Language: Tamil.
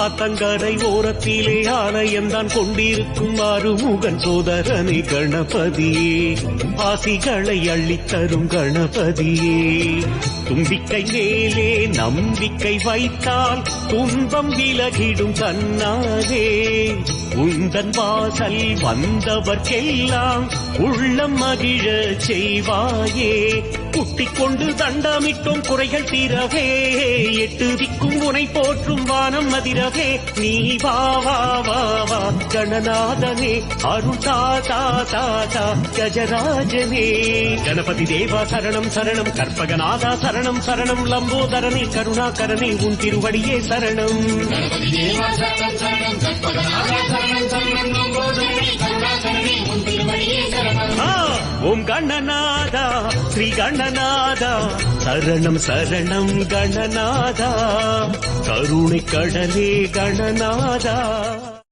ஆத்தங்கரை ஓரத்திலே ஆலயம்தான் கொண்டிருக்கும் ஆறுமுகன் சோதரனை கணபதியே, ஆசிகளை அள்ளித்தரும் கணபதியே. தும்பிக்கை மேலே நம்பிக்கை வைத்தால் துன்பம் விலகிடும் தன்னாலே. உந்தன் வாசல் வந்தவர்க்கெல்லாம் உள்ளம் மகிழ செய்வாயே. குட்டிக் கொண்டு தண்டமிட்டோம் குறைகள் தீரவே, எட்டு திக்கும் உனை போற்றும் வானம் அதிரவே. நீ வா வா வா வா கணநாதனே, அருள் தாதா தாதா கஜராஜனே. கணபதி தேவா சரணம் சரணம், கற்பகநாதா சரணம் சரணம், லம்போதரனே கருணாகரனே உன் திருவடியே சரணம். ஓம் கணநாதா ஸ்ரீ கணநாதா சரணம் சரணம் கணநாதா, கருணை கடலே கணநாதா.